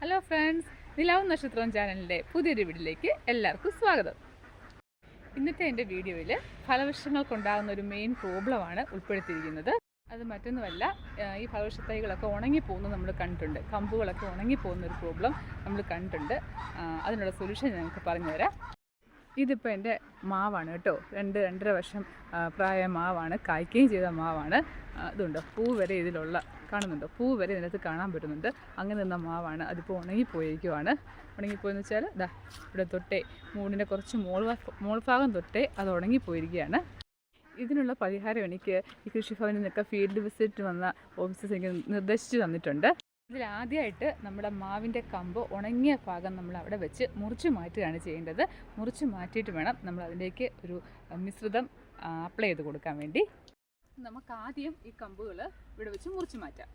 Hello friends, നിലാവ് നക്ഷത്രം ചാനലിൻ്റെ പുതിയൊരു വീഡിയോയിലേക്ക് എല്ലാവർക്കും സ്വാഗതം. ഇന്നത്തെ എൻ്റെ വീഡിയോയിൽ ഫലവൃക്ഷങ്ങൾക്കുണ്ടാകുന്ന ഒരു മെയിൻ പ്രോബ്ലമാണ് ഉൾപ്പെടുത്തിയിരിക്കുന്നത്. അത് മറ്റൊന്നുമല്ല, ഈ ഫലവൃക്ഷത്തൈകളൊക്കെ ഉണങ്ങിപ്പോകുന്നത് നമ്മൾ കണ്ടിട്ടുണ്ട്. കമ്പുകളൊക്കെ ഉണങ്ങിപ്പോകുന്ന ഒരു പ്രോബ്ലം നമ്മൾ കണ്ടിട്ടുണ്ട്. അതിനുള്ള സൊല്യൂഷൻ ഞങ്ങൾക്ക് പറഞ്ഞു തരാം. ഇതിപ്പോൾ എൻ്റെ മാവാണ് കേട്ടോ. 2-2.5 വർഷം പ്രായ മാവാണ്. കായ്ക്കുകയും ചെയ്ത മാവാണ്. ഇതുണ്ടോ, പൂ വരെ ഇതിലുള്ള കാണുന്നുണ്ടോ? പൂ വരെ ഇതിനകത്ത് കാണാൻ പറ്റുന്നുണ്ട്. അങ്ങനെ നിന്ന മാവാണ്. അതിപ്പോൾ ഉണങ്ങിപ്പോയിരിക്കുവാണ്. ഉണങ്ങിപ്പോയെന്ന് വെച്ചാൽ ഇതാ ഇവിടെ തൊട്ടേ മൂടിൻ്റെ കുറച്ച് മോൾഭാഗം തൊട്ടേ അത് ഉണങ്ങിപ്പോയിരിക്കുകയാണ്. ഇതിനുള്ള പരിഹാരം എനിക്ക് ഈ കൃഷിഭവനിൽ നിന്നൊക്കെ ഫീൽഡ് വിസിറ്റ് വന്ന ഓഫീസേഴ്സ് എനിക്ക് നിർദ്ദേശിച്ച് തന്നിട്ടുണ്ട്. ഇതിലാദ്യമായിട്ട് നമ്മുടെ മാവിൻ്റെ കമ്പ് ഉണങ്ങിയ ഭാഗം നമ്മൾ അവിടെ വെച്ച് മുറിച്ച് മാറ്റുകയാണ് ചെയ്യേണ്ടത്. മുറിച്ച് മാറ്റിയിട്ട് വേണം നമ്മൾ അതിലേക്ക് ഒരു മിശ്രിതം അപ്ലൈ ചെയ്ത് കൊടുക്കാൻ വേണ്ടി. നമുക്ക് ആദ്യം ഈ കമ്പുകൾ ഇവിടെ വെച്ച് മുറിച്ച് മാറ്റാം.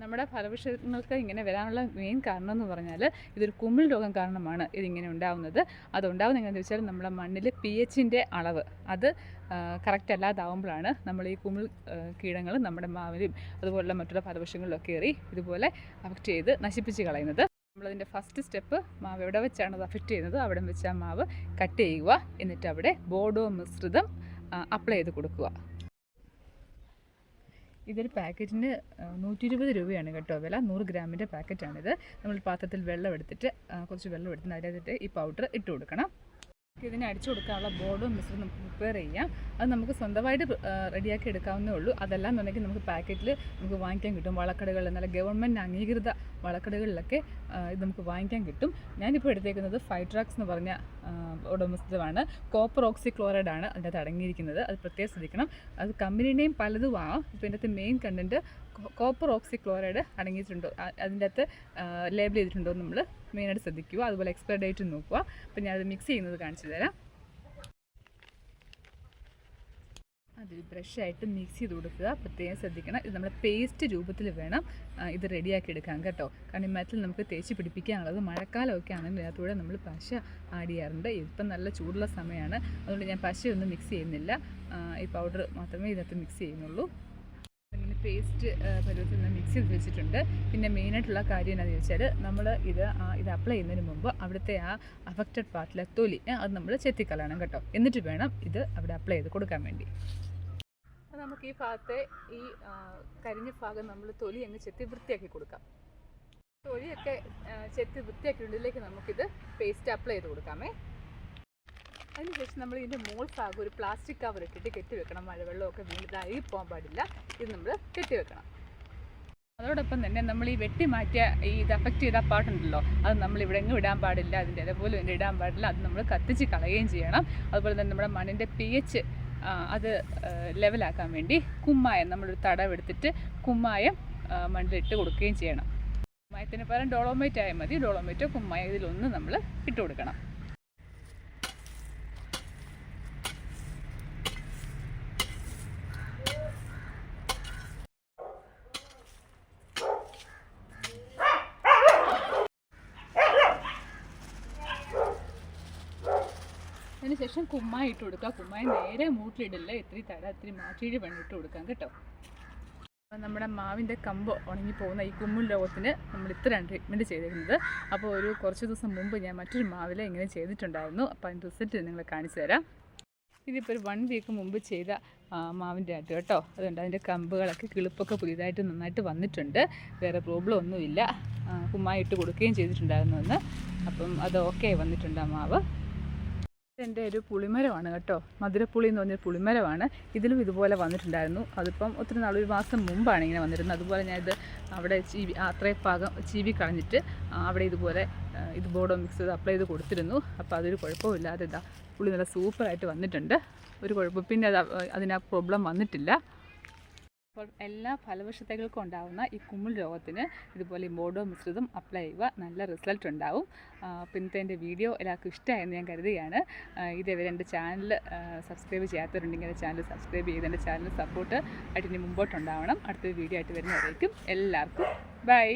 നമ്മുടെ ഫലവൃക്ഷങ്ങൾക്ക് ഇങ്ങനെ വരാനുള്ള മെയിൻ കാരണം എന്ന് പറഞ്ഞാൽ ഇതൊരു കുമിൾ രോഗം കാരണമാണ് ഇതിങ്ങനെ ഉണ്ടാകുന്നത്. അതുണ്ടാകുന്നത് എങ്ങനെയാണെന്ന് വെച്ചാൽ നമ്മുടെ മണ്ണിൽ pH-ൻ്റെ അളവ് അത് കറക്റ്റ് അല്ലാതാവുമ്പോഴാണ് നമ്മൾ ഈ കുമിൾ കീടങ്ങൾ നമ്മുടെ മാവിലും അതുപോലുള്ള മറ്റുള്ള ഫലവൃക്ഷങ്ങളിലൊക്കെ കയറി ഇതുപോലെ അഫക്റ്റ് ചെയ്ത് നശിപ്പിച്ച് കളയുന്നത്. നമ്മളതിൻ്റെ ഫസ്റ്റ് സ്റ്റെപ്പ് മാവ് എവിടെ വെച്ചാണ് അത് അഫക്റ്റ് ചെയ്യുന്നത് അവിടെ വെച്ച് ആ മാവ് കട്ട് ചെയ്യുക. എന്നിട്ട് അവിടെ ബോഡോ മിശ്രിതം അപ്ലൈ ചെയ്ത് കൊടുക്കുക. ഇതൊരു പാക്കറ്റിന് 120 രൂപയാണ് കേട്ടോ വില. 100 ഗ്രാമിൻ്റെ പാക്കറ്റാണിത്. നമ്മൾ പാത്രത്തിൽ വെള്ളം എടുത്തിട്ട് കുറച്ച് വെള്ളം എടുത്തിട്ട് അതിനകത്തിട്ട് ഈ പൗഡർ ഇട്ട് കൊടുക്കണം. ഇതിനെ അടിച്ചു കൊടുക്കാനുള്ള ബോർഡോ മിശ്രം നമുക്ക് പ്രിപ്പയർ ചെയ്യാം. അത് നമുക്ക് സ്വന്തമായിട്ട് റെഡിയാക്കി എടുക്കാവുന്നേ ഉള്ളൂ. അതല്ല എന്നുണ്ടെങ്കിൽ നമുക്ക് പാക്കറ്റിൽ നമുക്ക് വാങ്ങിക്കാൻ കിട്ടും. വളക്കടകളിൽ നല്ല ഗവൺമെൻറ് അംഗീകൃത വളക്കടകളിലൊക്കെ ഇത് നമുക്ക് വാങ്ങിക്കാൻ കിട്ടും. ഞാനിപ്പോൾ എടുത്തേക്കുന്നത് ഫൈട്രാക്സ് എന്ന് പറഞ്ഞ ബോർഡോ മിശ്രിതമാണ്. കോപ്പർ ഓക്സിക്ലോറൈഡ് ആണ് അതിനകത്ത് അടങ്ങിയിരിക്കുന്നത്. അത് പ്രത്യേകം ശ്രദ്ധിക്കണം. അത് കമ്പനിയുടെയും പലതും ആവാം. ഇപ്പോൾ ഇതിനകത്ത് മെയിൻ കണ്ടൻറ്റ് കോപ്പർ ഓക്സിക്ലോറൈഡ് അടങ്ങിയിട്ടുണ്ടോ, അതിൻ്റെ അകത്ത് ലേബിൾ ചെയ്തിട്ടുണ്ടോ നമ്മൾ മെയിനായിട്ട് ശ്രദ്ധിക്കുക. അതുപോലെ എക്സ്പയർ ഡേറ്റ് നോക്കുക. അപ്പോൾ ഞാനത് മിക്സ് ചെയ്യുന്നത് കാണിച്ചു തരാം. അതിൽ ബ്രഷായിട്ട് മിക്സ് ചെയ്ത് കൊടുക്കുക. പ്രത്യേകം ശ്രദ്ധിക്കണം. ഇത് നമ്മൾ പേസ്റ്റ് രൂപത്തിൽ വേണം ഇത് റെഡിയാക്കി എടുക്കാൻ കേട്ടോ. കാരണം ഈ മരത്തിൽ നമുക്ക് തേച്ച് പിടിപ്പിക്കാനുള്ളത്. മഴക്കാലമൊക്കെ ആണെങ്കിൽ ഇതിനകത്തൂടെ നമ്മൾ പശ ആഡ് ചെയ്യാറുണ്ട്. ഇപ്പം നല്ല ചൂടുള്ള സമയമാണ്, അതുകൊണ്ട് ഞാൻ പശയൊന്നും മിക്സ് ചെയ്യുന്നില്ല. ഈ പൗഡർ മാത്രമേ ഇതിനകത്ത് മിക്സ് ചെയ്യുന്നുള്ളൂ. പേസ്റ്റ് പരുവത്തിൽ നിന്ന് മിക്സ് ചെയ്ത് വെച്ചിട്ടുണ്ട്. പിന്നെ മെയിനായിട്ടുള്ള കാര്യം എന്താണെന്ന് ചോദിച്ചാൽ നമ്മൾ ഇത് അപ്ലൈ ചെയ്യുന്നതിന് മുമ്പ് അവിടുത്തെ ആ അഫക്റ്റഡ് പാർട്ടിലെ തൊലി അത് നമ്മൾ ചെത്തിക്കളയണം കേട്ടോ. എന്നിട്ട് വേണം ഇത് അവിടെ അപ്ലൈ ചെയ്ത് കൊടുക്കാൻ വേണ്ടി. അപ്പോൾ നമുക്ക് ഈ ഭാഗത്തെ ഈ കരിഞ്ഞ ഭാഗം നമ്മൾ തൊലി അങ്ങ് ചെത്തി വൃത്തിയാക്കി കൊടുക്കാം. തൊലിയൊക്കെ ചെത്തി വൃത്തിയാക്കിയിട്ടുണ്ട്. ഇതിലേക്ക് നമുക്കിത് പേസ്റ്റ് അപ്ലൈ ചെയ്ത് കൊടുക്കാമേ. അതിനുശേഷം നമ്മൾ ഇതിൻ്റെ മോൾ ഭാഗം ഒരു പ്ലാസ്റ്റിക് കവർ ഇട്ടിട്ട് കെട്ടിവെക്കണം. മഴവെള്ളമൊക്കെ വീണിതായി പോകാൻ പാടില്ല. ഇത് നമ്മൾ കെട്ടിവെക്കണം. അതോടൊപ്പം തന്നെ നമ്മൾ ഈ വെട്ടി മാറ്റിയ ഇത് അഫക്റ്റ് ചെയ്ത പാട്ടുണ്ടല്ലോ, അത് നമ്മൾ ഇവിടെ എങ്ങും ഇടാൻ പാടില്ല. അതിൻ്റെ ഇലപോലും ഇതിൻ്റെ ഇടാൻ പാടില്ല. അത് നമ്മൾ കത്തിച്ച് കളയുകയും ചെയ്യണം. അതുപോലെ തന്നെ നമ്മുടെ മണ്ണിൻ്റെ pH അത് ലെവലാക്കാൻ വേണ്ടി കുമ്മായം നമ്മളൊരു തടവെടുത്തിട്ട് കുമ്മായം മണ്ണിലിട്ട് കൊടുക്കുകയും ചെയ്യണം. കുമ്മായത്തിന് പകരം ഡോളോമൈറ്റ് ആയാൽ മതി. ഡോളോമൈറ്റോ കുമ്മായം ഇതിലൊന്ന് നമ്മൾ ഇട്ട് കൊടുക്കണം. അതിനുശേഷം കുമ്മായി ഇട്ട് കൊടുക്കുക. കുമ്മായി നേരെ മൂട്ടിലിടില്ല. ഇത്തിരി തട ഇത്തിരി മാറ്റിയിട്ട് വേണം ഇട്ട് കൊടുക്കാം കേട്ടോ. അപ്പോൾ നമ്മുടെ മാവിൻ്റെ കമ്പ് ഉണങ്ങിപ്പോകുന്ന ഈ കുമ്മിൾ രോഗത്തിന് നമ്മൾ ഇത്രയാണ് ട്രീറ്റ്മെൻറ്റ് ചെയ്തിരുന്നത്. അപ്പോൾ കുറച്ച് ദിവസം മുമ്പ് ഞാൻ മറ്റൊരു മാവിൽ ഇങ്ങനെ ചെയ്തിട്ടുണ്ടായിരുന്നു. അപ്പോൾ അതിൻ്റെ റിസൾട്ട് നിങ്ങളെ കാണിച്ചു തരാം. ഇതിപ്പോൾ ഒരു 1 വീക്ക് മുമ്പ് ചെയ്ത മാവിൻ്റെ ആയിട്ട് കേട്ടോ. അതുകൊണ്ട് അതിൻ്റെ കമ്പുകളൊക്കെ കിളിപ്പൊക്കെ പുതിയതായിട്ട് നന്നായിട്ട് വന്നിട്ടുണ്ട്. വേറെ പ്രോബ്ലം ഒന്നുമില്ല. കുമ്മായി ഇട്ട് കൊടുക്കുകയും ചെയ്തിട്ടുണ്ടായിരുന്നു എന്ന്. അപ്പം അത് ഓക്കെ വന്നിട്ടുണ്ട് ആ മാവ്. എൻ്റെ ഒരു പുളിമരമാണ് കേട്ടോ. മധുരപ്പുളി എന്ന് പറഞ്ഞൊരു പുളിമരമാണ്. ഇതിലും ഇതുപോലെ വന്നിട്ടുണ്ടായിരുന്നു. അതിപ്പം ഒത്തിരി നാൾ, 1 മാസം മുമ്പാണ് ഇങ്ങനെ വന്നിരുന്നത്. അതുപോലെ ഞാനിത് അവിടെ അത്രയും ഭാഗം ചീവി കളഞ്ഞിട്ട് അവിടെ ഇതുപോലെ ഇത് ബോർഡോ മിക്സ് ചെയ്ത് അപ്ലൈ ചെയ്ത് കൊടുത്തിരുന്നു. അപ്പോൾ അതൊരു കുഴപ്പമില്ലാതെ ഇതാ പുളി നല്ല സൂപ്പറായിട്ട് വന്നിട്ടുണ്ട്. ഒരു കുഴപ്പം പിന്നെ അതിന് പ്രോബ്ലം വന്നിട്ടില്ല. അപ്പോൾ എല്ലാ ഫലവൃക്ഷത്തൈകൾക്കും ഉണ്ടാകുന്ന ഈ കുമിൾ രോഗത്തിന് ഇതുപോലെ ഈ ബോർഡോ മിശ്രിതം അപ്ലൈ ചെയ്യുക. നല്ല റിസൾട്ട് ഉണ്ടാവും. പിന്നത്തെ എൻ്റെ വീഡിയോ എല്ലാവർക്കും ഇഷ്ടമായെന്ന് ഞാൻ കരുതുകയാണ്. ഇതേവരെ എൻ്റെ ചാനൽ സബ്സ്ക്രൈബ് ചെയ്യാത്തവരുണ്ടെങ്കിൽ ചാനൽ സബ്സ്ക്രൈബ് ചെയ്ത് എൻ്റെ ചാനൽ സപ്പോർട്ട് ആയിട്ട് ഇനി മുമ്പോട്ടുണ്ടാവണം. അടുത്തൊരു വീഡിയോ ആയിട്ട് വരുന്നവരേക്കും എല്ലാവർക്കും ബൈ.